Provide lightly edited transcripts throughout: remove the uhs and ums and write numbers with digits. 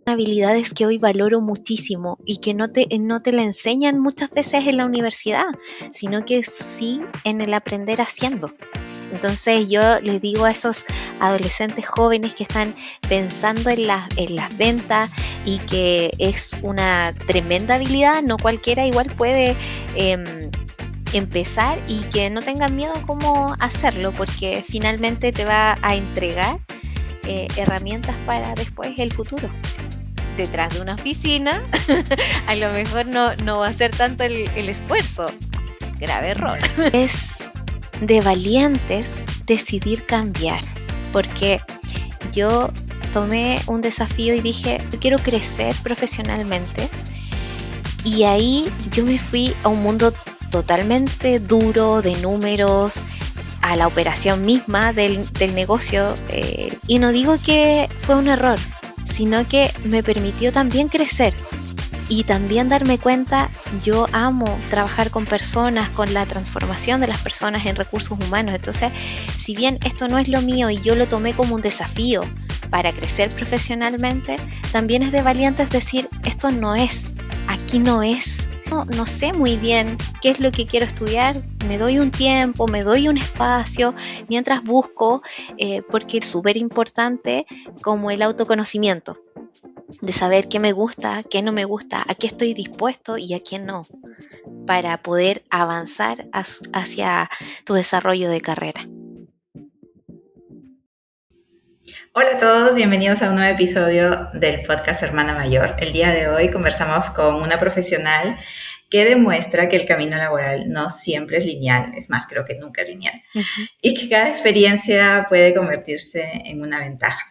habilidades que hoy valoro muchísimo y que no te la enseñan muchas veces en la universidad, sino que sí en el aprender haciendo. Entonces yo les digo a esos adolescentes jóvenes que están pensando en las ventas y que es una tremenda habilidad, no cualquiera igual puede empezar, y que no tengan miedo cómo hacerlo, porque finalmente te va a entregar herramientas para después el futuro. Detrás de una oficina, a lo mejor no va a ser tanto el esfuerzo. Grave error. Es de valientes decidir cambiar, porque yo tomé un desafío y dije, yo quiero crecer profesionalmente, y ahí yo me fui a un mundo totalmente duro de números, a la operación misma del negocio, y no digo que fue un error, sino que me permitió también crecer y también darme cuenta. Yo amo trabajar con personas, con la transformación de las personas en recursos humanos. Entonces, si bien esto no es lo mío y yo lo tomé como un desafío para crecer profesionalmente, también es de valientes decir, esto no es, aquí no es. No sé muy bien qué es lo que quiero estudiar, me doy un tiempo, me doy un espacio mientras busco, porque es súper importante como el autoconocimiento, de saber qué me gusta, qué no me gusta, a qué estoy dispuesto y a qué no, para poder avanzar hacia tu desarrollo de carrera. Hola a todos, bienvenidos a un nuevo episodio del podcast Hermana Mayor. El día de hoy conversamos con una profesional que demuestra que el camino laboral no siempre es lineal, es más, creo que nunca es lineal, y que cada experiencia puede convertirse en una ventaja.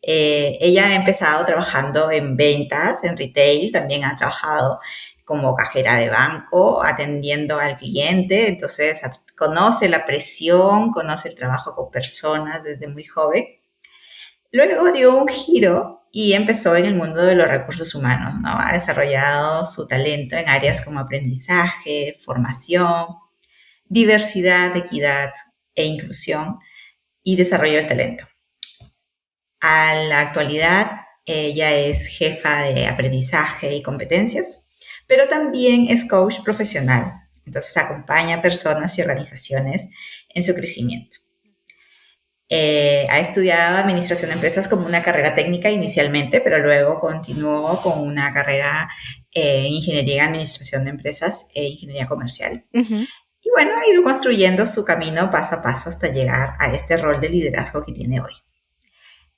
Ella ha empezado trabajando en ventas, en retail, también ha trabajado como cajera de banco, atendiendo al cliente, entonces conoce la presión, conoce el trabajo con personas desde muy joven. Luego dio un giro y empezó en el mundo de los recursos humanos, ¿no? Ha desarrollado su talento en áreas como aprendizaje, formación, diversidad, equidad e inclusión y desarrollo del talento. A la actualidad, ella es jefa de aprendizaje y competencias, pero también es coach profesional. Entonces acompaña a personas y organizaciones en su crecimiento. Ha estudiado administración de empresas como una carrera técnica inicialmente, pero luego continuó con una carrera en ingeniería en administración de empresas e ingeniería comercial. Uh-huh. Y bueno, ha ido construyendo su camino paso a paso hasta llegar a este rol de liderazgo que tiene hoy.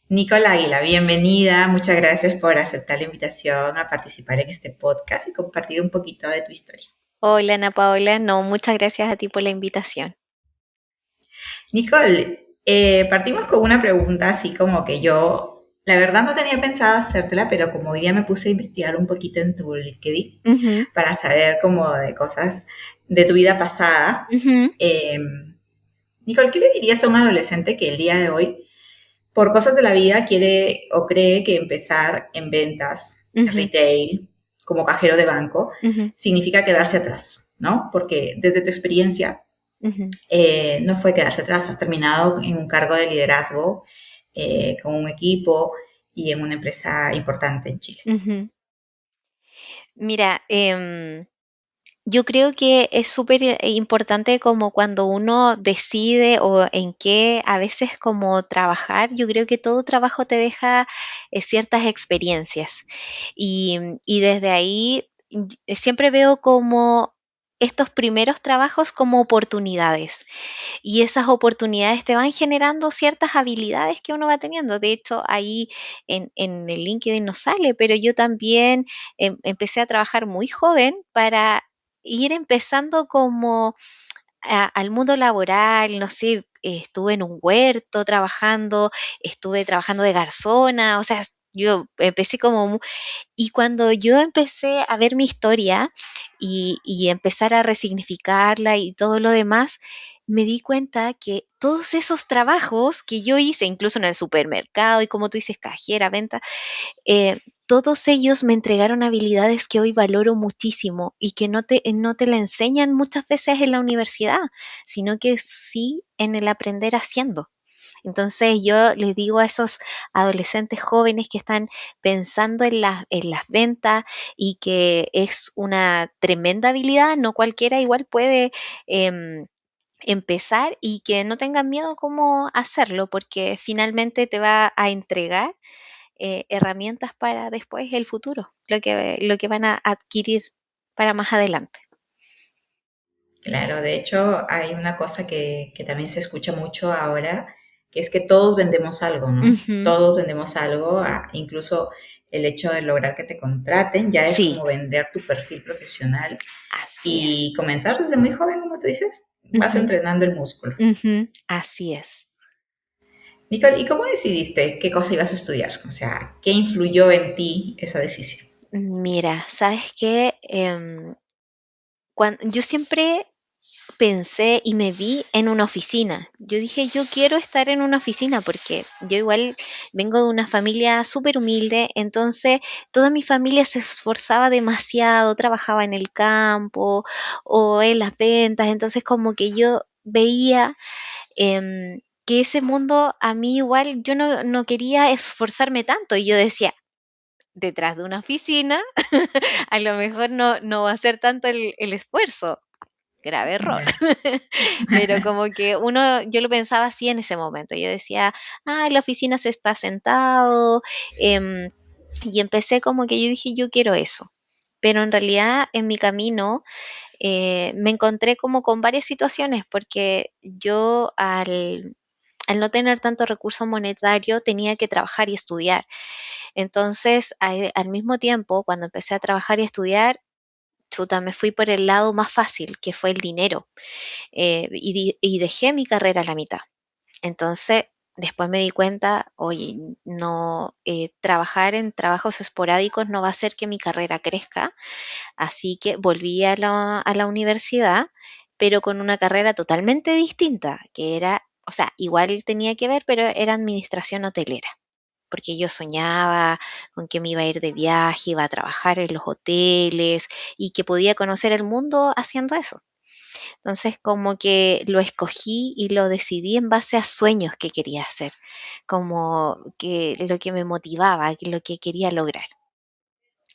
Nicole Águila, bienvenida. Muchas gracias por aceptar la invitación a participar en este podcast y compartir un poquito de tu historia. Hola Ana Paola, no, muchas gracias a ti por la invitación. Nicole, partimos con una pregunta así como que yo, la verdad no tenía pensado hacértela, pero como hoy día me puse a investigar un poquito en tu LinkedIn Uh-huh. para saber como de cosas de tu vida pasada. Uh-huh. Nicole, ¿qué le dirías a un adolescente que el día de hoy, por cosas de la vida, quiere o cree que empezar en ventas, Uh-huh. retail, como cajero de banco, Uh-huh. significa quedarse atrás, ¿no? Porque desde tu experiencia, Uh-huh. no fue quedarse atrás, has terminado en un cargo de liderazgo con un equipo y en una empresa importante en Chile. Uh-huh. Mira, yo creo que es súper importante como cuando uno decide o en qué a veces como trabajar. Yo creo que todo trabajo te deja ciertas experiencias, y desde ahí siempre veo como estos primeros trabajos como oportunidades, y esas oportunidades te van generando ciertas habilidades que uno va teniendo. De hecho, ahí en el LinkedIn no sale, pero yo también empecé a trabajar muy joven para ir empezando como al mundo laboral. No sé, estuve en un huerto trabajando, estuve trabajando de garzona, o sea, yo empecé como, y cuando yo empecé a ver mi historia y empezar a resignificarla y todo lo demás, me di cuenta que todos esos trabajos que yo hice, incluso en el supermercado y como tú dices, cajera, venta, todos ellos me entregaron habilidades que hoy valoro muchísimo y que no te la enseñan muchas veces en la universidad, sino que sí en el aprender haciendo. Entonces yo les digo a esos adolescentes jóvenes que están pensando en las ventas y que es una tremenda habilidad, no cualquiera igual puede empezar y que no tengan miedo cómo hacerlo, porque finalmente te va a entregar herramientas para después el futuro, lo que van a adquirir para más adelante. Claro, de hecho hay una cosa que también se escucha mucho ahora, que es que todos vendemos algo, ¿no? Ujú. Todos vendemos algo, incluso el hecho de lograr que te contraten ya es Sí, como vender tu perfil profesional así es. y comenzar desde muy joven, como tú dices, vas Ujú, entrenando el músculo. ujú, así es. Nicole, ¿y cómo decidiste qué cosa ibas a estudiar? O sea, ¿qué influyó en ti esa decisión? Mira, ¿sabes qué? Yo siempre pensé y me vi en una oficina. Yo dije, yo quiero estar en una oficina porque yo igual vengo de una familia súper humilde, entonces toda mi familia se esforzaba demasiado, trabajaba en el campo o en las ventas, entonces como que yo veía que ese mundo a mí igual yo no quería esforzarme tanto y yo decía, detrás de una oficina a lo mejor no va a ser tanto el esfuerzo. Grave error. Ya. Pero como que yo lo pensaba así en ese momento. Yo decía, en la oficina se está sentado. em, y empecé como que yo dije, yo quiero eso. Pero en realidad en mi camino me encontré como con varias situaciones porque yo al no tener tanto recurso monetario tenía que trabajar y estudiar. Entonces, al mismo tiempo, cuando empecé a trabajar y estudiar, chuta, me fui por el lado más fácil, que fue el dinero, y dejé mi carrera a la mitad. Entonces, después me di cuenta, oye, no, trabajar en trabajos esporádicos no va a hacer que mi carrera crezca, así que volví a la universidad, pero con una carrera totalmente distinta, que era, o sea, igual tenía que ver, pero era administración hotelera porque yo soñaba con que me iba a ir de viaje, iba a trabajar en los hoteles y que podía conocer el mundo haciendo eso. Entonces, como que lo escogí y lo decidí en base a sueños que quería hacer, como que lo que me motivaba, que lo que quería lograr.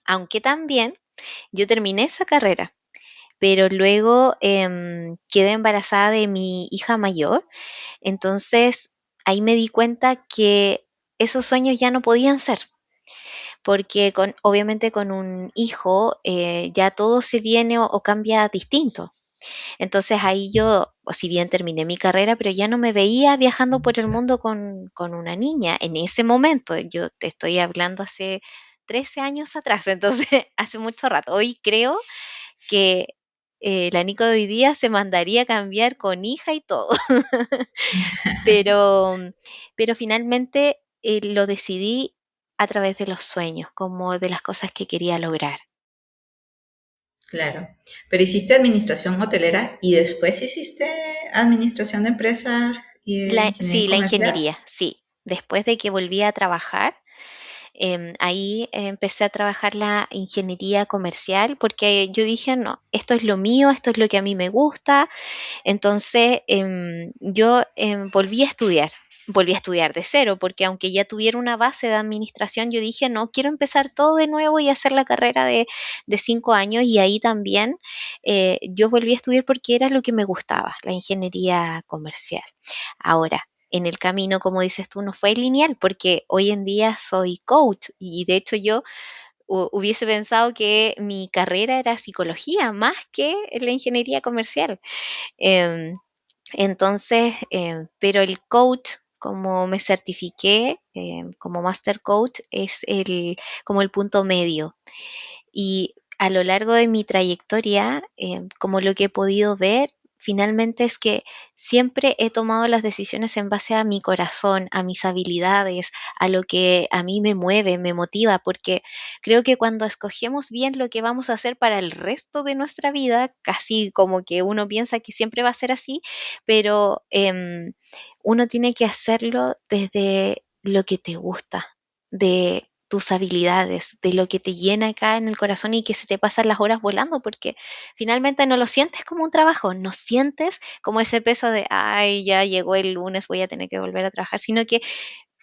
Aunque también yo terminé esa carrera, pero luego quedé embarazada de mi hija mayor, entonces ahí me di cuenta que esos sueños ya no podían ser, porque obviamente con un hijo ya todo se viene o cambia distinto. Entonces ahí yo, o si bien terminé mi carrera, pero ya no me veía viajando por el mundo con una niña en ese momento. Yo te estoy hablando hace 13 años atrás, entonces hace mucho rato. Hoy creo que la Nico de hoy día se mandaría a cambiar con hija y todo, pero, pero finalmente lo decidí a través de los sueños, como de las cosas que quería lograr. Claro. Pero hiciste administración hotelera y después hiciste administración de empresas y ingeniería Sí, la comercial. ingeniería, sí. Después de que volví a trabajar, ahí empecé a trabajar la ingeniería comercial porque yo dije, no, esto es lo mío, esto es lo que a mí me gusta. Entonces yo volví a estudiar de cero porque aunque ya tuviera una base de administración, yo dije, no, quiero empezar todo de nuevo y hacer la carrera de 5 años y ahí también yo volví a estudiar porque era lo que me gustaba, la ingeniería comercial. Ahora, en el camino, como dices tú, no fue lineal porque hoy en día soy coach y de hecho yo hubiese pensado que mi carrera era psicología más que la ingeniería comercial. Em, entonces, pero el coach, como me certifiqué como master coach, es como el punto medio. Y a lo largo de mi trayectoria, como lo que he podido ver, finalmente es que siempre he tomado las decisiones en base a mi corazón, a mis habilidades, a lo que a mí me mueve, me motiva, porque creo que cuando escogemos bien lo que vamos a hacer para el resto de nuestra vida, casi como que uno piensa que siempre va a ser así, pero uno tiene que hacerlo desde lo que te gusta, de tus habilidades, de lo que te llena acá en el corazón y que se te pasan las horas volando, porque finalmente no lo sientes como un trabajo, no sientes como ese peso de, ay, ya llegó el lunes, voy a tener que volver a trabajar, sino que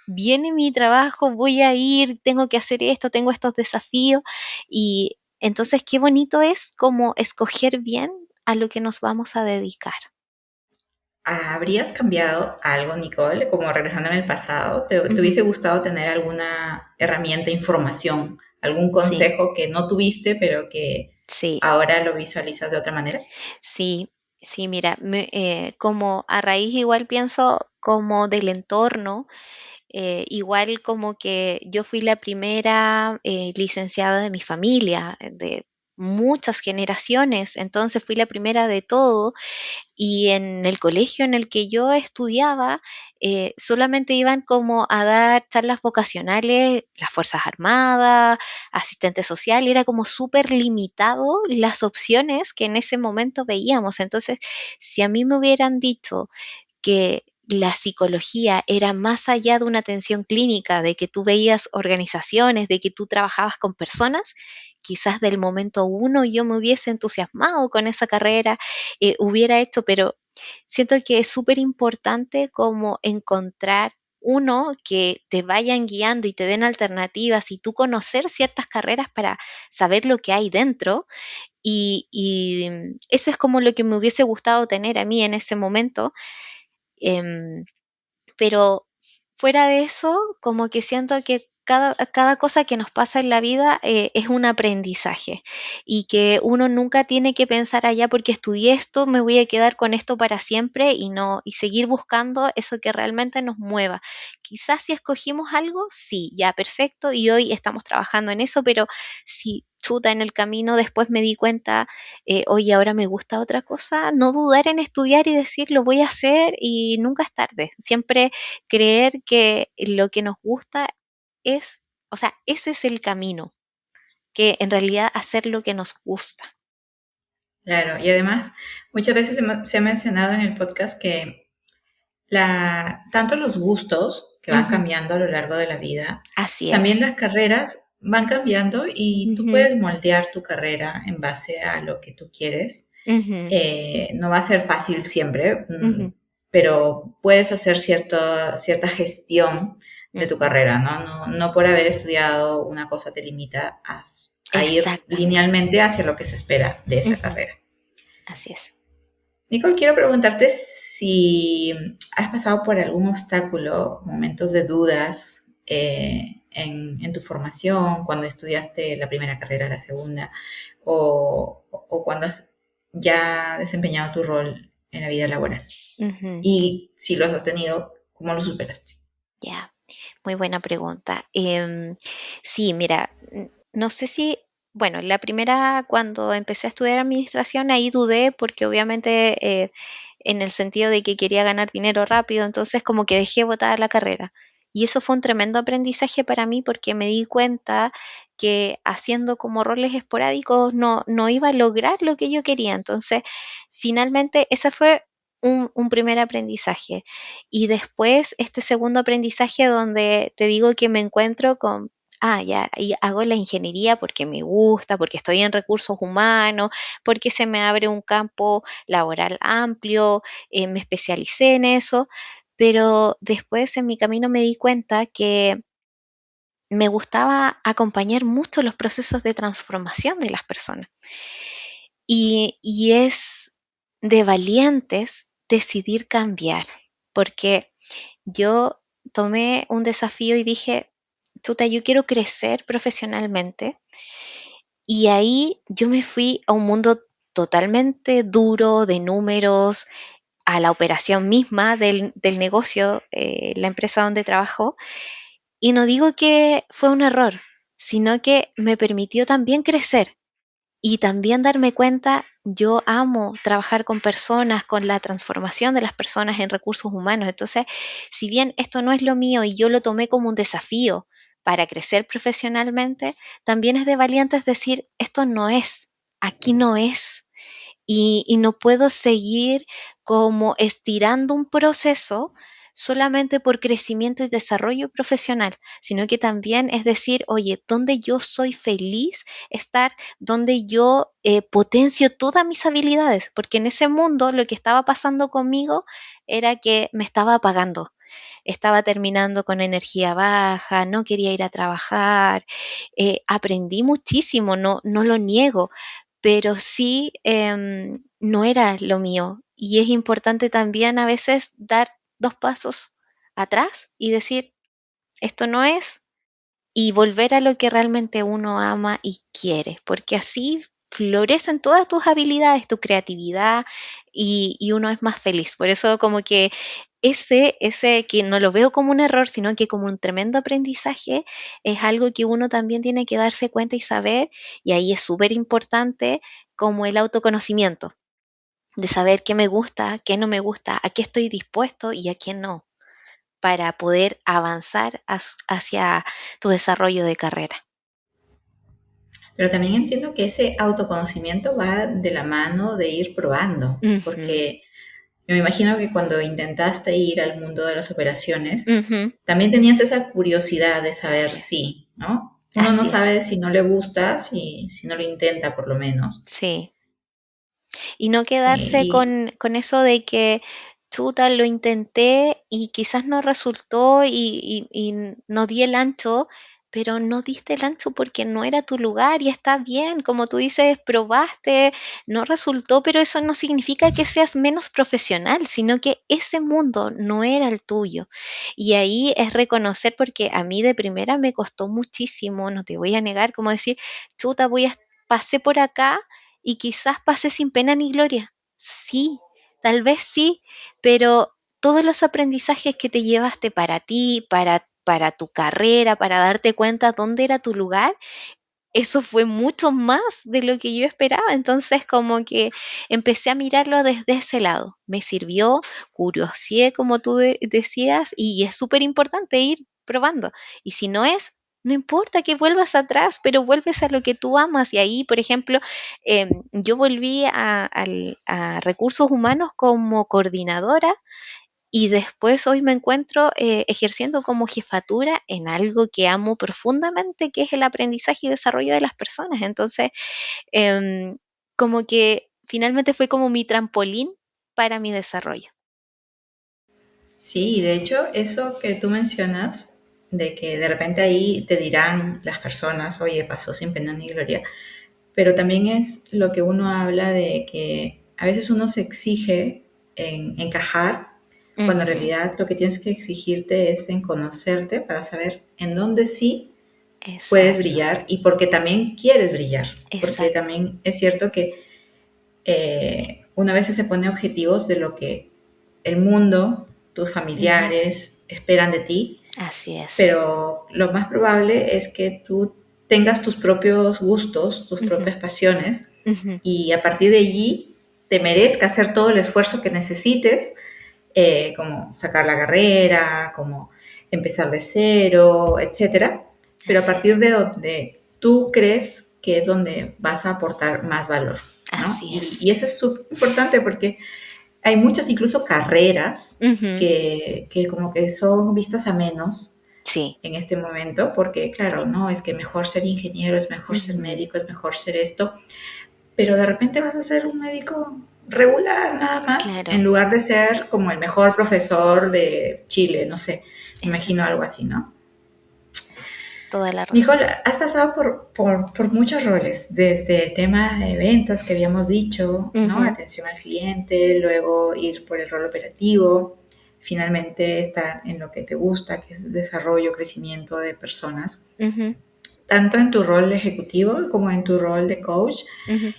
viene mi trabajo, voy a ir, tengo que hacer esto, tengo estos desafíos y entonces qué bonito es como escoger bien a lo que nos vamos a dedicar. ¿Habrías cambiado algo, Nicole, como regresando en el pasado? ¿Te Ujú. hubiese gustado tener alguna herramienta, información, algún Sí, consejo que no tuviste, pero que sí, ahora lo visualizas de otra manera? sí, sí, mira, como a raíz igual pienso como del entorno. Igual como que yo fui la primera licenciada de mi familia, de muchas generaciones, entonces fui la primera de todo y en el colegio en el que yo estudiaba solamente iban como a dar charlas vocacionales las Fuerzas Armadas, asistente social, y era como súper limitado las opciones que en ese momento veíamos. Entonces, si a mí me hubieran dicho que la psicología era más allá de una atención clínica, de que tú veías organizaciones, de que tú trabajabas con personas, quizás del momento uno yo me hubiese entusiasmado con esa carrera, hubiera hecho, pero siento que es súper importante como encontrar uno que te vayan guiando y te den alternativas y tú conocer ciertas carreras para saber lo que hay dentro y eso es como lo que me hubiese gustado tener a mí en ese momento. Em, pero fuera de eso, como que siento que cada cosa que nos pasa en la vida es un aprendizaje y que uno nunca tiene que pensar allá porque estudié esto, me voy a quedar con esto para siempre y no, y seguir buscando eso que realmente nos mueva. Quizás si escogimos algo, sí, ya perfecto, y hoy estamos trabajando en eso, pero si chuta en el camino después me di cuenta, oye, ahora me gusta otra cosa, no dudar en estudiar y decir lo voy a hacer y nunca es tarde. Siempre creer que lo que nos gusta es, o sea, ese es el camino, que en realidad hacer lo que nos gusta. Claro, y además muchas veces se ha mencionado en el podcast que tanto los gustos que van Ujú, cambiando a lo largo de la vida, así también es. las carreras van cambiando y tú Ujú, puedes moldear tu carrera en base a lo que tú quieres. ujú, No va a ser fácil siempre, ujú, pero puedes hacer cierta gestión de tu ujú. carrera, ¿no? No por haber estudiado una cosa te limita a ir Exactamente. linealmente hacia lo que se espera de esa Ujú, carrera. así es. Nicole, quiero preguntarte si has pasado por algún obstáculo, momentos de dudas en tu formación, cuando estudiaste la primera carrera, la segunda, o cuando has ya desempeñado tu rol en la vida laboral. Ujú, Y si los has tenido, ¿cómo lo superaste? ya. Muy buena pregunta. Sí, mira, no sé si, bueno, la primera, cuando empecé a estudiar administración, ahí dudé porque obviamente en el sentido de que quería ganar dinero rápido, entonces como que dejé botada la carrera. Y eso fue un tremendo aprendizaje para mí porque me di cuenta que haciendo como roles esporádicos no iba a lograr lo que yo quería. Entonces, finalmente, ese fue un primer aprendizaje. Y después este segundo aprendizaje donde te digo que me encuentro con, ya, y hago la ingeniería porque me gusta, porque estoy en recursos humanos, porque se me abre un campo laboral amplio, me especialicé en eso, pero después en mi camino me di cuenta que me gustaba acompañar mucho los procesos de transformación de las personas. Y es de valientes decidir cambiar, porque yo tomé un desafío y dije, chuta, yo quiero crecer profesionalmente. Y ahí yo me fui a un mundo totalmente duro de números, a la operación misma del negocio, la empresa donde trabajo. Y no digo que fue un error, sino que me permitió también crecer y también darme cuenta, yo amo trabajar con personas, con la transformación de las personas en recursos humanos. Entonces, si bien esto no es lo mío y yo lo tomé como un desafío para crecer profesionalmente, también es de valientes decir, esto no es, aquí no es. Y no puedo seguir como estirando un proceso solamente por crecimiento y desarrollo profesional, sino que también es decir, oye, ¿dónde yo soy feliz estar? ¿Donde yo potencio todas mis habilidades? Porque en ese mundo lo que estaba pasando conmigo era que me estaba apagando. Estaba terminando con energía baja, no quería ir a trabajar, aprendí muchísimo, no lo niego, pero sí no era lo mío. Y es importante también a veces dar 2 pasos atrás y decir, esto no es, y volver a lo que realmente uno ama y quiere, porque así florecen todas tus habilidades, tu creatividad y uno es más feliz. Por eso como que ese que no lo veo como un error, sino que como un tremendo aprendizaje, es algo que uno también tiene que darse cuenta y saber, y ahí es súper importante como el autoconocimiento, de saber qué me gusta, qué no me gusta, a qué estoy dispuesto y a qué no, para poder avanzar hacia tu desarrollo de carrera. Pero también entiendo que ese autoconocimiento va de la mano de ir probando, Ujú, porque yo me imagino que cuando intentaste ir al mundo de las operaciones, ujú, también tenías esa curiosidad de saber así es, si, ¿no? Uno no así es, sabe si no le gusta, si no lo intenta por lo menos. sí. Y no Sí, quedarse con eso de que, chuta, lo intenté y quizás no resultó y no di el ancho, pero no diste el ancho porque no era tu lugar y está bien, como tú dices, probaste, no resultó, pero eso no significa que seas menos profesional, sino que ese mundo no era el tuyo. Y ahí es reconocer, porque a mí de primera me costó muchísimo, no te voy a negar, como decir, chuta, pasé por acá y quizás pasé sin pena ni gloria. Sí, tal vez sí, pero todos los aprendizajes que te llevaste para ti, para tu carrera, para darte cuenta dónde era tu lugar, eso fue mucho más de lo que yo esperaba. Entonces, como que empecé a mirarlo desde ese lado. Me sirvió, curioseé, como tú decías, y es súper importante ir probando. Y si no es, no importa que vuelvas atrás, pero vuelves a lo que tú amas. Y ahí, por ejemplo, yo volví a recursos humanos como coordinadora y después hoy me encuentro ejerciendo como jefatura en algo que amo profundamente, que es el aprendizaje y desarrollo de las personas. Entonces, em, como que finalmente fue como mi trampolín para mi desarrollo. sí, de hecho, eso que tú mencionas, de que de repente ahí te dirán las personas, oye, pasó sin pena ni gloria, pero también es lo que uno habla de que a veces uno se exige en encajar, cuando en Ujú, realidad lo que tienes que exigirte es en conocerte para saber en dónde sí puedes exacto, brillar y porque también quieres brillar, porque exacto. también es cierto que una vez se pone objetivos de lo que el mundo, tus Ujú, familiares esperan de ti, así es. pero lo más probable es que tú tengas tus propios gustos, tus Ujú, propias pasiones, ujú, y a partir de allí te merezca hacer todo el esfuerzo que necesites, como sacar la carrera, como empezar de cero, etcétera. Pero a así partir es. de donde tú crees que es donde vas a aportar más valor, ¿no? Así Y es. eso es súper importante porque hay muchas incluso carreras Ujú, que como que son vistas a menos sí. en este momento, porque claro, no, es que mejor ser ingeniero, es mejor ser Ujú, médico, es mejor ser esto, pero de repente vas a ser un médico regular nada más, en claro, lugar de ser como el mejor profesor de Chile, no sé, imagino exacto. algo así, ¿no? Toda la razón. Nicole, has pasado por muchos roles, desde el tema de ventas que habíamos dicho, ¿no? Ujú, Atención al cliente, luego ir por el rol operativo, finalmente estar en lo que te gusta, que es desarrollo, crecimiento de personas, ujú, tanto en tu rol ejecutivo como en tu rol de coach. ujú.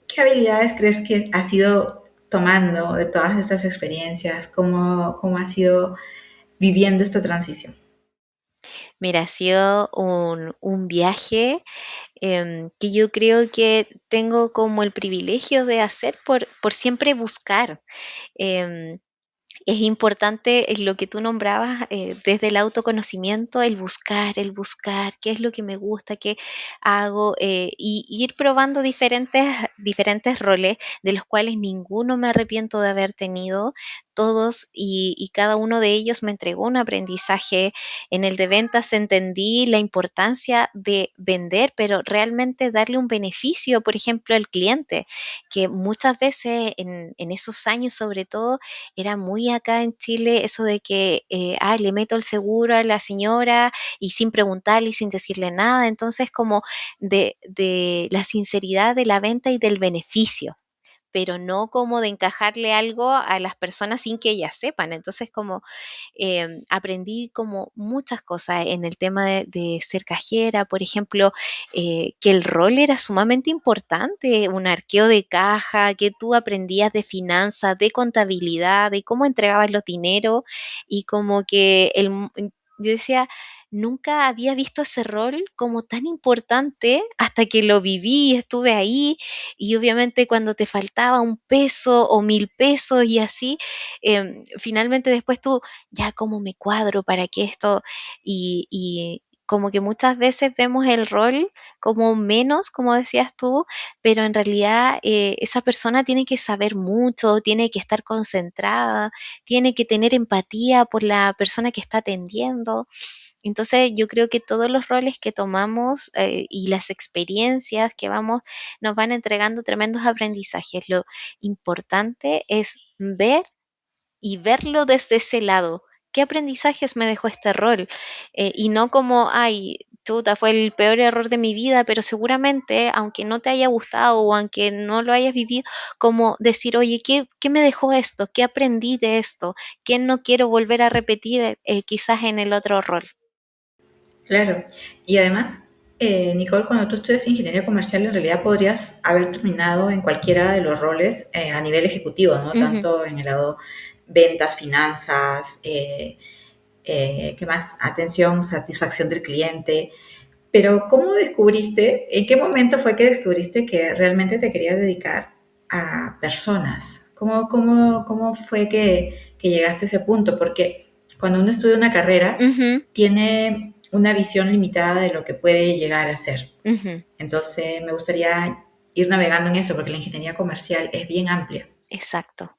¿Qué habilidades crees que has ido tomando de todas estas experiencias? ¿Cómo has ido viviendo esta transición? Mira, ha sido un viaje que yo creo que tengo como el privilegio de hacer por siempre buscar. Em, es importante lo que tú nombrabas desde el autoconocimiento, el buscar qué es lo que me gusta, qué hago y ir probando diferentes roles de los cuales ninguno me arrepiento de haber tenido. todos y cada uno de ellos me entregó un aprendizaje. En el de ventas entendí la importancia de vender, pero realmente darle un beneficio, por ejemplo, al cliente, que muchas veces en esos años sobre todo era muy acá en Chile eso de que, le meto el seguro a la señora y sin preguntarle y sin decirle nada, entonces como de la sinceridad de la venta y del beneficio, pero no como de encajarle algo a las personas sin que ellas sepan. Entonces, como aprendí como muchas cosas en el tema de ser cajera, por ejemplo, que el rol era sumamente importante, un arqueo de caja, que tú aprendías de finanzas, de contabilidad, de cómo entregabas los dineros y como que yo decía, nunca había visto ese rol como tan importante hasta que lo viví, estuve ahí y obviamente cuando te faltaba un peso o 1.000 pesos y así, finalmente después tú, ya cómo me cuadro para que esto, y como que muchas veces vemos el rol como menos, como decías tú, pero en realidad esa persona tiene que saber mucho, tiene que estar concentrada, tiene que tener empatía por la persona que está atendiendo. Entonces yo creo que todos los roles que tomamos y las experiencias que vamos nos van entregando tremendos aprendizajes. Lo importante es ver y verlo desde ese lado. ¿Qué aprendizajes me dejó este rol? Y no como, ay, chuta, fue el peor error de mi vida, pero seguramente, aunque no te haya gustado o aunque no lo hayas vivido, como decir, oye, ¿qué me dejó esto? ¿Qué aprendí de esto? ¿Qué no quiero volver a repetir quizás en el otro rol? Claro. Y además, Nicole, cuando tú estudias ingeniería comercial, en realidad podrías haber terminado en cualquiera de los roles a nivel ejecutivo, ¿no? Ujú, Tanto en el lado ventas, finanzas, ¿qué más? Atención, satisfacción del cliente. Pero ¿cómo descubriste, en qué momento fue que descubriste que realmente te querías dedicar a personas? ¿Cómo fue que llegaste a ese punto? Porque cuando uno estudia una carrera, ujú, tiene una visión limitada de lo que puede llegar a ser. ujú. Entonces, me gustaría ir navegando en eso, porque la ingeniería comercial es bien amplia. Exacto.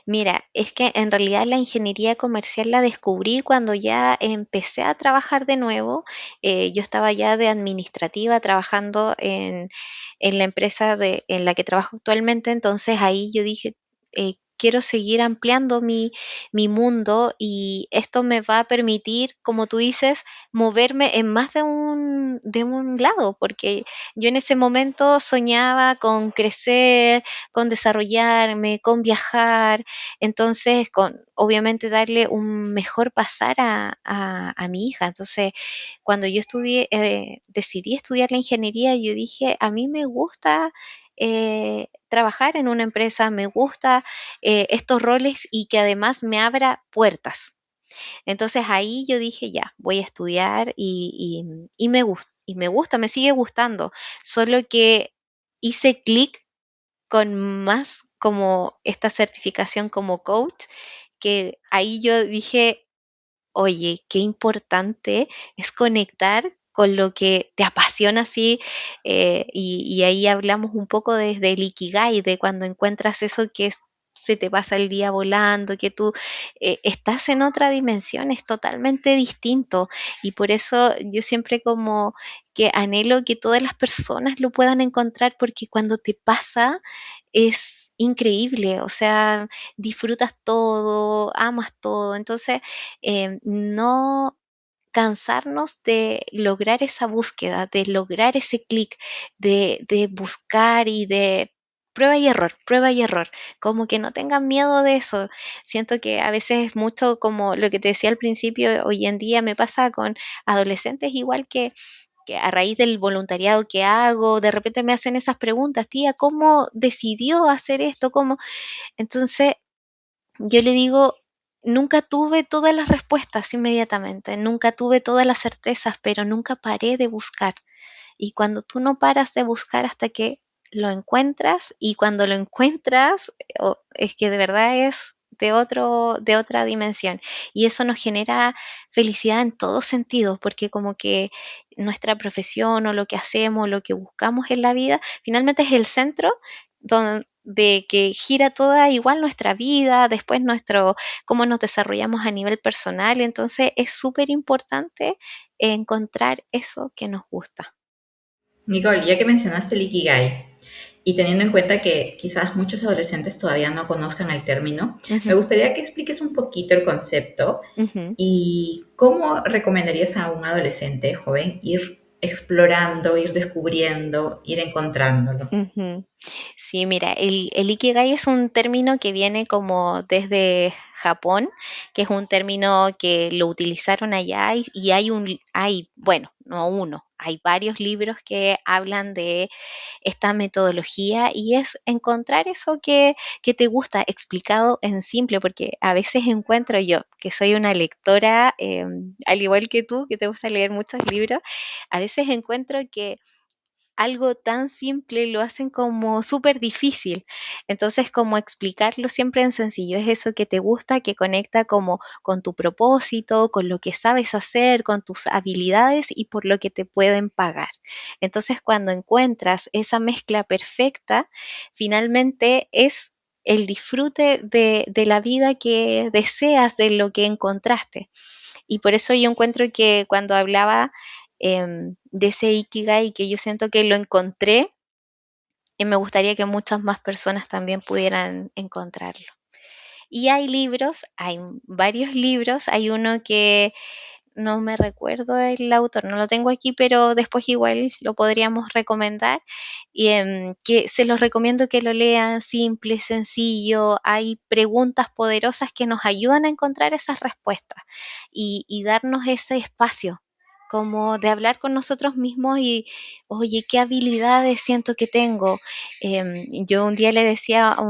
Mira, es que en realidad la ingeniería comercial la descubrí cuando ya empecé a trabajar de nuevo. Yo estaba ya de administrativa trabajando en la empresa en la que trabajo actualmente, entonces ahí yo dije, quiero seguir ampliando mi mundo y esto me va a permitir, como tú dices, moverme en más de un lado, porque yo en ese momento soñaba con crecer, con desarrollarme, con viajar, entonces con obviamente darle un mejor pasar a mi hija. Entonces, cuando yo decidí estudiar la ingeniería, yo dije, a mí me gusta trabajar en una empresa, me gusta estos roles y que además me abra puertas. Entonces ahí yo dije, ya, voy a estudiar y me gusta, me sigue gustando, solo que hice clic con más como esta certificación como coach, que ahí yo dije, oye, qué importante es conectar con lo que te apasiona así, y ahí hablamos un poco desde el Ikigai, de cuando encuentras eso se te pasa el día volando, que tú estás en otra dimensión, es totalmente distinto. Y por eso yo siempre como que anhelo que todas las personas lo puedan encontrar, porque cuando te pasa es increíble, o sea, disfrutas todo, amas todo. Entonces, no cansarnos de lograr esa búsqueda, de lograr ese clic, de buscar y de prueba y error, como que no tengan miedo de eso. Siento que a veces es mucho como lo que te decía al principio, hoy en día me pasa con adolescentes igual que a raíz del voluntariado que hago, de repente me hacen esas preguntas, tía, ¿cómo decidió hacer esto? ¿Cómo? Entonces, yo le digo, nunca tuve todas las respuestas inmediatamente, nunca tuve todas las certezas, pero nunca paré de buscar. Y cuando tú no paras de buscar hasta que lo encuentras, y cuando lo encuentras, es que de verdad es de otra dimensión. Y eso nos genera felicidad en todos sentidos, porque como que nuestra profesión o lo que hacemos, lo que buscamos en la vida, finalmente es el centro de que gira toda igual nuestra vida, después cómo nos desarrollamos a nivel personal. Entonces es súper importante encontrar eso que nos gusta. Nicole, ya que mencionaste el Ikigai y teniendo en cuenta que quizás muchos adolescentes todavía no conozcan el término, me Ujú, gustaría que expliques un poquito el concepto ujú. y cómo recomendarías a un adolescente joven ir explorando, ir descubriendo, ir encontrándolo. Ujú. Sí, mira, el Ikigai es un término que viene como desde Japón, que es un término que lo utilizaron allá y bueno, no uno, hay varios libros que hablan de esta metodología y es encontrar eso que te gusta, explicado en simple, porque a veces encuentro yo, que soy una lectora, al igual que tú, que te gusta leer muchos libros, a veces encuentro que algo tan simple lo hacen como súper difícil. Entonces, como explicarlo siempre en sencillo, es eso que te gusta, que conecta como con tu propósito, con lo que sabes hacer, con tus habilidades y por lo que te pueden pagar. Entonces, cuando encuentras esa mezcla perfecta, finalmente es el disfrute de la vida que deseas, de lo que encontraste. Y por eso yo encuentro que cuando hablaba de ese Ikigai, que yo siento que lo encontré, y me gustaría que muchas más personas también pudieran encontrarlo. Y hay libros, hay varios libros, hay uno que no me recuerdo el autor, no lo tengo aquí, pero después igual lo podríamos recomendar. Y que se los recomiendo que lo lean, simple, sencillo. Hay preguntas poderosas que nos ayudan a encontrar esas respuestas y darnos ese espacio como de hablar con nosotros mismos y, oye, ¿qué habilidades siento que tengo? Yo un día le decía a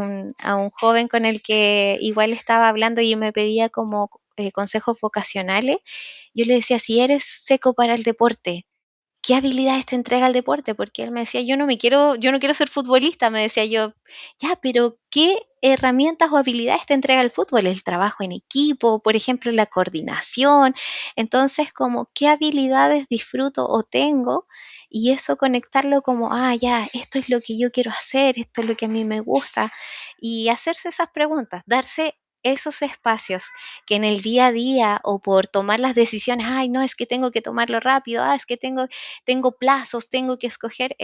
un joven con el que igual estaba hablando y me pedía como consejos vocacionales, yo le decía, si eres seco para el deporte, ¿qué habilidades te entrega el deporte? Porque él me decía, yo no quiero ser futbolista, me decía yo, ya, pero ¿qué herramientas o habilidades te entrega el fútbol? El trabajo en equipo, por ejemplo, la coordinación. Entonces, como, ¿qué habilidades disfruto o tengo? Y eso conectarlo como, ya, esto es lo que yo quiero hacer, esto es lo que a mí me gusta. Y hacerse esas preguntas, darse esos espacios que en el día a día o por tomar las decisiones, ay, no, es que tengo que tomarlo rápido, es que tengo plazos, tengo que escoger,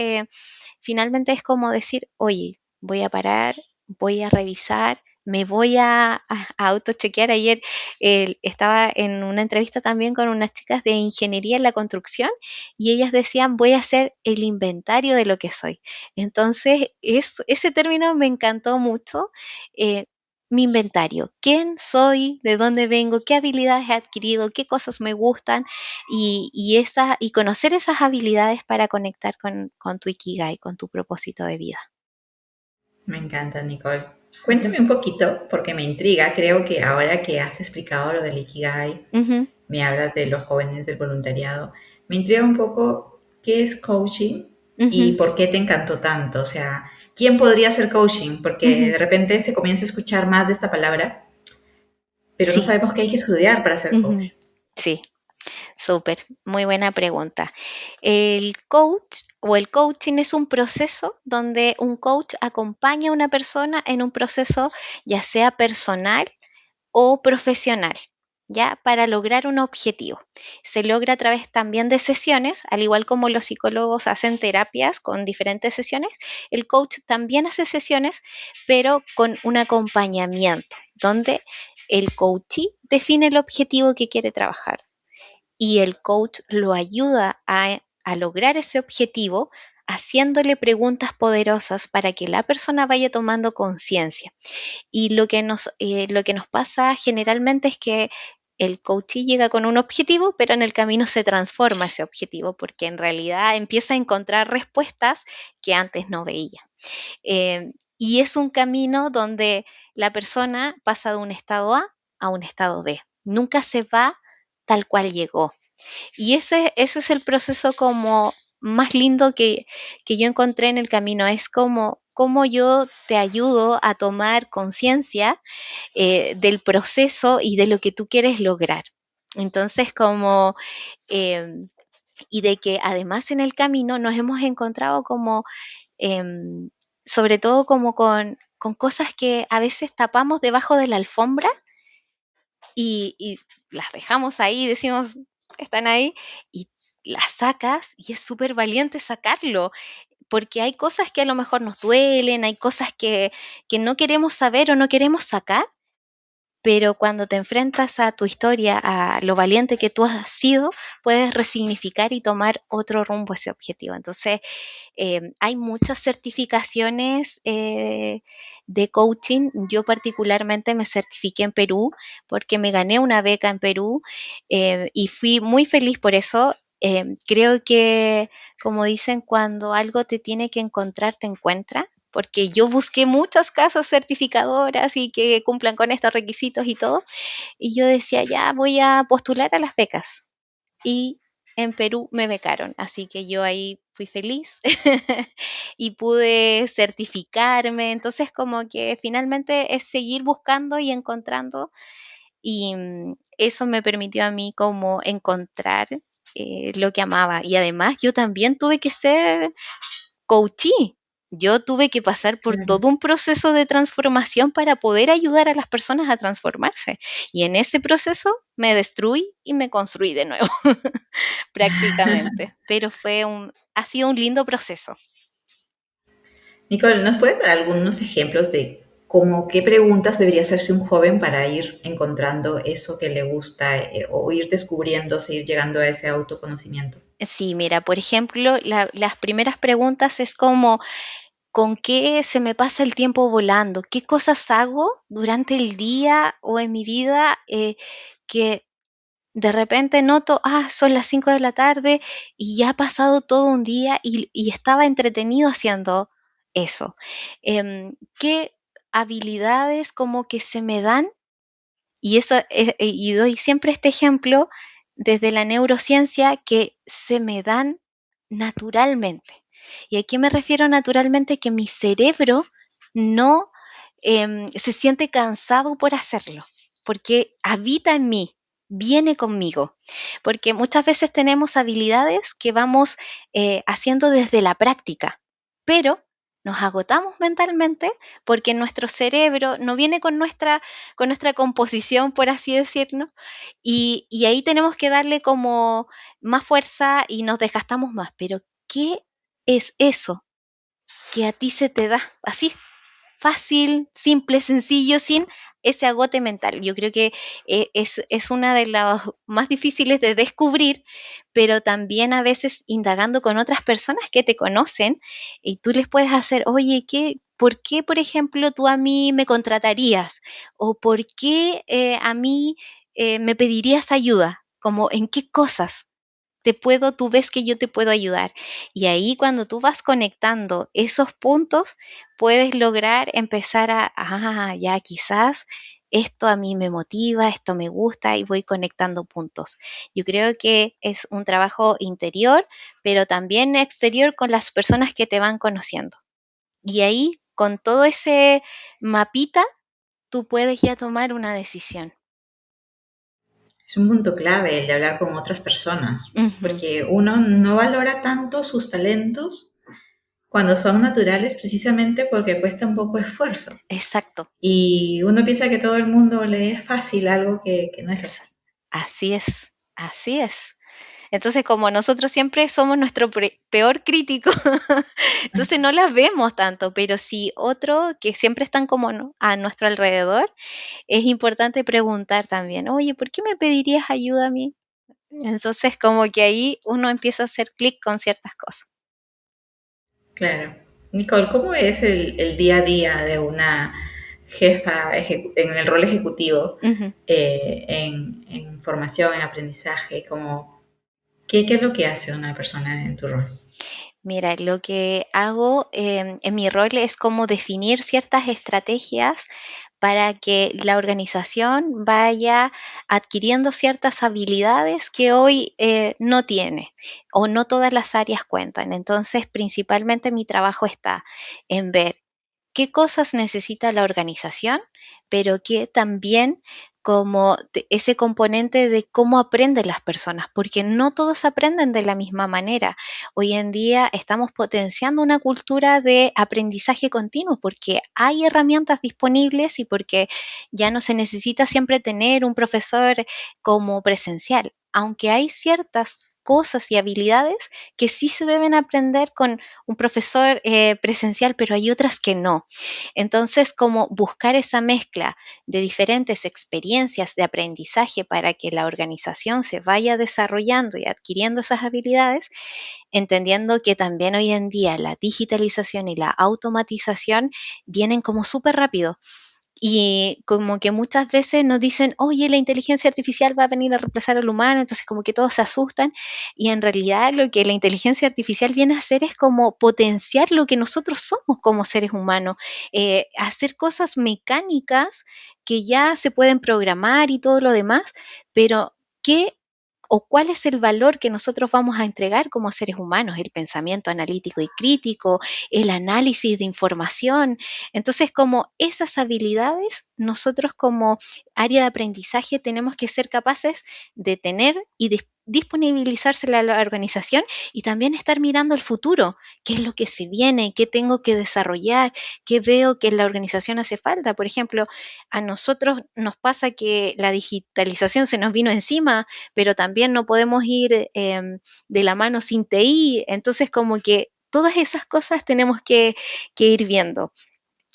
finalmente es como decir, oye, voy a parar, voy a revisar, me voy a autochequear. Ayer estaba en una entrevista también con unas chicas de ingeniería en la construcción y ellas decían, voy a hacer el inventario de lo que soy. Entonces, ese término me encantó mucho. eh, mi inventario, quién soy, de dónde vengo, qué habilidades he adquirido, qué cosas me gustan y conocer esas habilidades para conectar con tu Ikigai, con tu propósito de vida. Me encanta, Nicole. Ujú, Cuéntame un poquito, porque me intriga. Creo que ahora que has explicado lo del Ikigai, ujú, me hablas de los jóvenes del voluntariado, me intriga un poco qué es coaching y ujú, por qué te encantó tanto. O sea, ¿quién podría hacer coaching? Porque ujú. de repente se comienza a escuchar más de esta palabra, pero no Sí, sabemos qué hay que estudiar para ser coach. ujú, sí, súper, muy buena pregunta. El coach o el coaching es un proceso donde un coach acompaña a una persona en un proceso ya sea personal o profesional, ¿ya? Para lograr un objetivo. Se logra a través también de sesiones, al igual como los psicólogos hacen terapias con diferentes sesiones, el coach también hace sesiones, pero con un acompañamiento, donde el coachee define el objetivo que quiere trabajar y el coach lo ayuda a lograr ese objetivo haciéndole preguntas poderosas para que la persona vaya tomando conciencia. Y lo que nos pasa generalmente es que el coachee llega con un objetivo, pero en el camino se transforma ese objetivo, porque en realidad empieza a encontrar respuestas que antes no veía. Y es un camino donde la persona pasa de un estado a un estado B. Nunca se va tal cual llegó. Y ese es el proceso como más lindo que yo encontré en el camino. Es como yo te ayudo a tomar conciencia del proceso y de lo que tú quieres lograr. Entonces, eh, y de que además en el camino nos hemos encontrado como, em, sobre todo como con con cosas que a veces tapamos debajo de la alfombra y las dejamos ahí, decimos, están ahí, y las sacas y es súper valiente sacarlo, porque hay cosas que a lo mejor nos duelen, hay cosas que no queremos saber o no queremos sacar, pero cuando te enfrentas a tu historia, a lo valiente que tú has sido, puedes resignificar y tomar otro rumbo a ese objetivo. Entonces, hay muchas certificaciones de coaching. Yo particularmente me certifiqué en Perú porque me gané una beca en Perú y fui muy feliz por eso. Creo que, como dicen, cuando algo te tiene que encontrar, te encuentra. Porque yo busqué muchas casas certificadoras y que cumplan con estos requisitos y todo. Y yo decía, ya voy a postular a las becas. Y en Perú me becaron, así que yo ahí fui feliz y pude certificarme. Entonces, como que finalmente es seguir buscando y encontrando, y eso me permitió a mí como encontrar lo que amaba. Y además yo también tuve que ser coachee. Yo tuve que pasar por Claro. todo un proceso de transformación para poder ayudar a las personas a transformarse. Y en ese proceso me destruí y me construí de nuevo, prácticamente. Pero ha sido un lindo proceso. Nicole, ¿nos puedes dar algunos ejemplos de cómo qué preguntas debería hacerse un joven para ir encontrando eso que le gusta o ir descubriendo, seguir llegando a ese autoconocimiento? Sí, mira, por ejemplo, las primeras preguntas es como, ¿con qué se me pasa el tiempo volando? ¿Qué cosas hago durante el día o en mi vida que de repente noto, son las 5 de la tarde y ya ha pasado todo un día y estaba entretenido haciendo eso? ¿Qué habilidades como que se me dan? Y doy siempre este ejemplo desde la neurociencia, que se me dan naturalmente. ¿Y a qué me refiero naturalmente? Que mi cerebro no se siente cansado por hacerlo, porque habita en mí, viene conmigo. Porque muchas veces tenemos habilidades que vamos haciendo desde la práctica, pero nos agotamos mentalmente porque nuestro cerebro no viene con nuestra composición, por así decirlo, y ahí tenemos que darle como más fuerza y nos desgastamos más. Pero, ¿qué es eso que a ti se te da así? Fácil, simple, sencillo, sin ese agote mental. Yo creo que es una de las más difíciles de descubrir, pero también a veces indagando con otras personas que te conocen y tú les puedes hacer, oye, ¿por qué, por ejemplo, tú a mí me contratarías? ¿O por qué a mí me pedirías ayuda? Como, ¿en qué cosas tú ves que yo te puedo ayudar? Y ahí cuando tú vas conectando esos puntos, puedes lograr empezar ya quizás esto a mí me motiva, esto me gusta y voy conectando puntos. Yo creo que es un trabajo interior, pero también exterior con las personas que te van conociendo. Y ahí, con todo ese mapita, tú puedes ya tomar una decisión. Es un punto clave el de hablar con otras personas, Ujú, porque uno no valora tanto sus talentos cuando son naturales precisamente porque cuesta un poco esfuerzo. exacto. Y uno piensa que todo el mundo le es fácil algo que no es así. Es, así es, así es. Entonces, como nosotros siempre somos nuestro peor crítico, entonces no las vemos tanto, pero si otro que siempre están como a nuestro alrededor, es importante preguntar también, oye, ¿por qué me pedirías ayuda a mí? Entonces, como que ahí uno empieza a hacer clic con ciertas cosas. Claro. Nicole, ¿cómo es el día a día de una jefa en el rol ejecutivo, Ujú. en formación, en aprendizaje? ¿Qué es lo que hace una persona en tu rol? Mira, lo que hago en mi rol es como definir ciertas estrategias para que la organización vaya adquiriendo ciertas habilidades que hoy no tiene o no todas las áreas cuentan. Entonces, principalmente mi trabajo está en ver qué cosas necesita la organización, pero que también como ese componente de cómo aprenden las personas, porque no todos aprenden de la misma manera. Hoy en día estamos potenciando una cultura de aprendizaje continuo porque hay herramientas disponibles y porque ya no se necesita siempre tener un profesor como presencial, aunque hay ciertas cosas y habilidades que sí se deben aprender con un profesor presencial, pero hay otras que no. Entonces, como buscar esa mezcla de diferentes experiencias de aprendizaje para que la organización se vaya desarrollando y adquiriendo esas habilidades, entendiendo que también hoy en día la digitalización y la automatización vienen como súper rápido. Y como que muchas veces nos dicen, oye, la inteligencia artificial va a venir a reemplazar al humano, entonces como que todos se asustan y en realidad lo que la inteligencia artificial viene a hacer es como potenciar lo que nosotros somos como seres humanos, hacer cosas mecánicas que ya se pueden programar y todo lo demás, pero ¿qué o cuál es el valor que nosotros vamos a entregar como seres humanos? El pensamiento analítico y crítico, el análisis de información. Entonces, como esas habilidades, nosotros como área de aprendizaje tenemos que ser capaces de tener y disponibilizársela a la organización y también estar mirando el futuro, qué es lo que se viene, qué tengo que desarrollar, qué veo que en la organización hace falta. Por ejemplo, a nosotros nos pasa que la digitalización se nos vino encima, pero también no podemos ir de la mano sin TI, entonces como que todas esas cosas tenemos que ir viendo.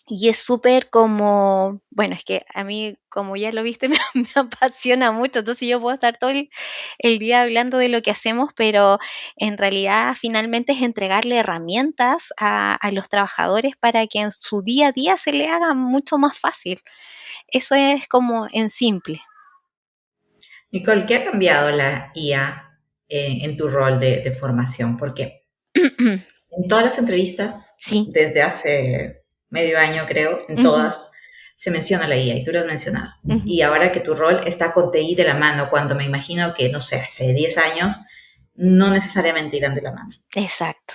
Y es súper como, bueno, es que a mí, como ya lo viste, me apasiona mucho, entonces yo puedo estar todo el día hablando de lo que hacemos, pero en realidad finalmente es entregarle herramientas a los trabajadores para que en su día a día se le haga mucho más fácil. Eso es como en simple. Nicole, ¿qué ha cambiado la IA en tu rol de formación? Porque en todas las entrevistas, Sí. desde hace medio año creo, en Ujú, todas se menciona la IA y tú lo has mencionado. ujú. Y ahora que tu rol está con TI de la mano, cuando me imagino que, no sé, hace 10 años, no necesariamente iban de la mano. Exacto.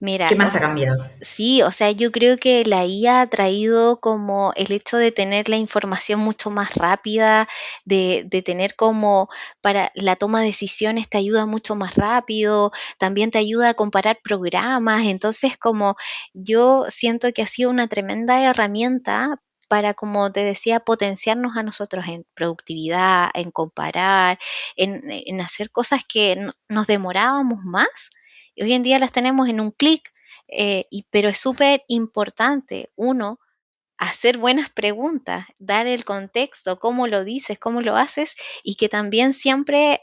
Mira, ¿Qué más ha cambiado? sí, o sea, yo creo que la IA ha traído como el hecho de tener la información mucho más rápida, de tener como para la toma de decisiones te ayuda mucho más rápido, también te ayuda a comparar programas, entonces como yo siento que ha sido una tremenda herramienta para, como te decía, potenciarnos a nosotros en productividad, en comparar, en hacer cosas que nos demorábamos más. Y hoy en día las tenemos en un clic. Pero es súper importante, uno, hacer buenas preguntas, dar el contexto, cómo lo dices, cómo lo haces, y que también siempre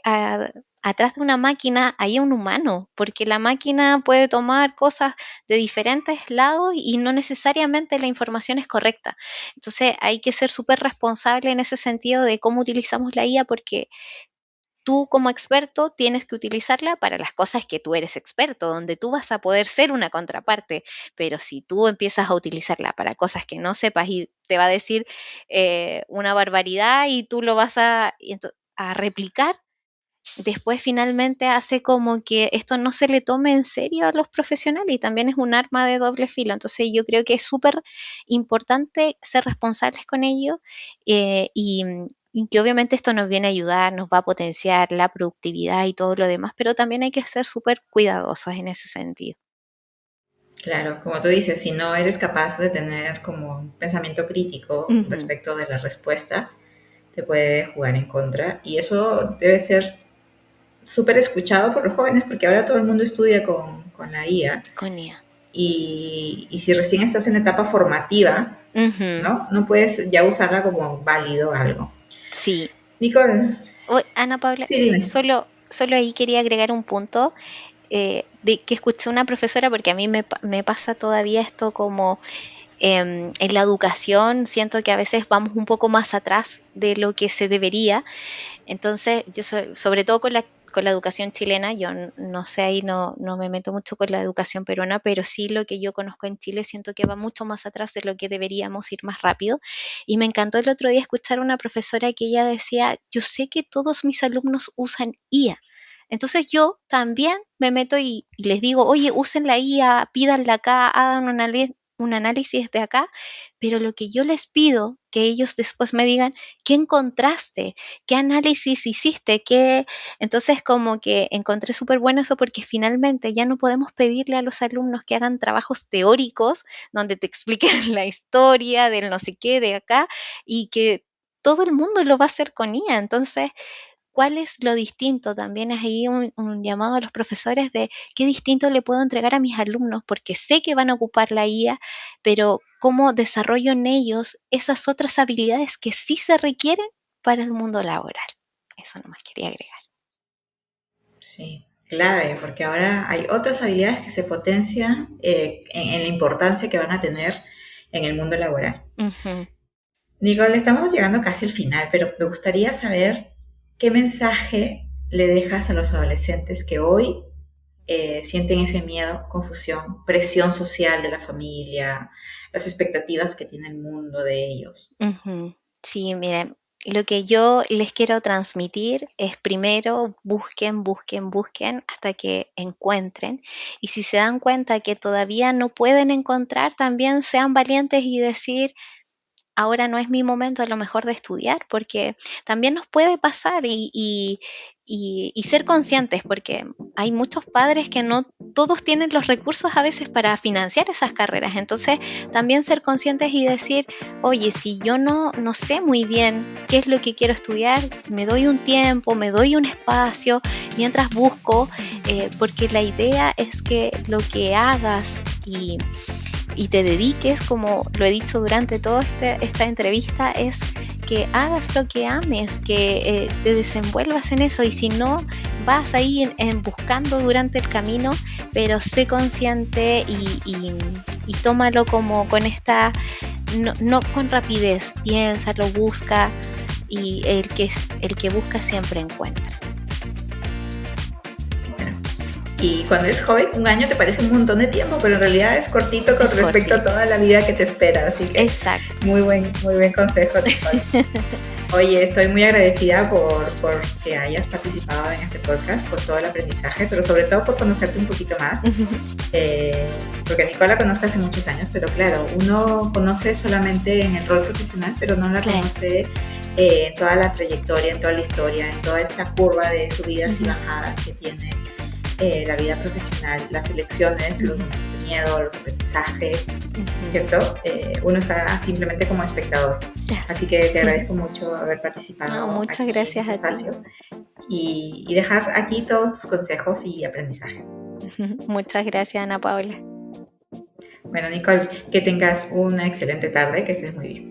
atrás de una máquina hay un humano, porque la máquina puede tomar cosas de diferentes lados y no necesariamente la información es correcta. Entonces hay que ser súper responsable en ese sentido de cómo utilizamos la IA, porque tú como experto tienes que utilizarla para las cosas que tú eres experto, donde tú vas a poder ser una contraparte, pero si tú empiezas a utilizarla para cosas que no sepas y te va a decir una barbaridad y tú lo vas a replicar, después finalmente hace como que esto no se le tome en serio a los profesionales y también es un arma de doble filo. Entonces yo creo que es súper importante ser responsables con ello y que obviamente esto nos viene a ayudar, nos va a potenciar la productividad y todo lo demás, pero también hay que ser súper cuidadosos en ese sentido. Claro, como tú dices, si no eres capaz de tener como un pensamiento crítico Ujú. respecto de la respuesta, te puede jugar en contra. Y eso debe ser súper escuchado por los jóvenes, porque ahora todo el mundo estudia con la IA. Con IA. Y si recién estás en la etapa formativa, Ujú. ¿no? No puedes ya usarla como válido algo. Sí. Nicole, Ana Paula, sí, sí, dime. solo ahí quería agregar un punto de que escuché una profesora, porque a mí me pasa todavía esto como en la educación, siento que a veces vamos un poco más atrás de lo que se debería. Entonces, sobre todo con la educación chilena, yo no sé, ahí no me meto mucho con la educación peruana, pero sí lo que yo conozco en Chile siento que va mucho más atrás de lo que deberíamos ir más rápido. Y me encantó el otro día escuchar a una profesora que ella decía, yo sé que todos mis alumnos usan IA. Entonces yo también me meto y les digo, oye, usen la IA, pídanla acá, hagan una un análisis de acá, pero lo que yo les pido que ellos después me digan, ¿qué encontraste? ¿Qué análisis hiciste? Entonces como que encontré súper bueno eso porque finalmente ya no podemos pedirle a los alumnos que hagan trabajos teóricos donde te expliquen la historia del no sé qué de acá y que todo el mundo lo va a hacer con IA. Entonces, ¿cuál es lo distinto? También es ahí un llamado a los profesores de qué distinto le puedo entregar a mis alumnos, porque sé que van a ocupar la IA, pero cómo desarrollo en ellos esas otras habilidades que sí se requieren para el mundo laboral. Eso nomás quería agregar. Sí, clave, porque ahora hay otras habilidades que se potencian en la importancia que van a tener en el mundo laboral. Ujú. Nicole, estamos llegando casi al final, pero me gustaría saber qué mensaje le dejas a los adolescentes que hoy sienten ese miedo, confusión, presión social de la familia, las expectativas que tiene el mundo de ellos. Ujú. Sí, miren, lo que yo les quiero transmitir es primero busquen, busquen, busquen hasta que encuentren. Y si se dan cuenta que todavía no pueden encontrar, también sean valientes y decir, ahora no es mi momento a lo mejor de estudiar, porque también nos puede pasar y ser conscientes, porque hay muchos padres que no todos tienen los recursos a veces para financiar esas carreras. Entonces, también ser conscientes y decir, oye, si yo no sé muy bien qué es lo que quiero estudiar, me doy un tiempo, me doy un espacio mientras busco, porque la idea es que lo que hagas y te dediques, como lo he dicho durante toda esta entrevista, es que hagas lo que ames, que te desenvuelvas en eso y si no, vas ahí en buscando durante el camino, pero sé consciente y tómalo como con esta, no con rapidez, piénsalo, busca y el que busca siempre encuentra. Y cuando eres joven, un año te parece un montón de tiempo, pero en realidad es cortito con respecto a toda la vida que te espera. Así que exacto. Muy buen consejo, Nicole. Oye, estoy muy agradecida por que hayas participado en este podcast, por todo el aprendizaje, pero sobre todo por conocerte un poquito más. Porque a Nicole la conozco hace muchos años, pero claro, uno conoce solamente en el rol profesional, pero no la conoce en toda la trayectoria, en toda la historia, en toda esta curva de subidas y bajadas que tiene la vida profesional, las elecciones, los momentos de miedo, los aprendizajes, ¿cierto? Uno está simplemente como espectador. Así que te agradezco mucho haber participado muchas aquí gracias en este a ti. espacio y dejar aquí todos tus consejos y aprendizajes. Muchas gracias, Ana Paula. Bueno, Nicole, que tengas una excelente tarde, que estés muy bien.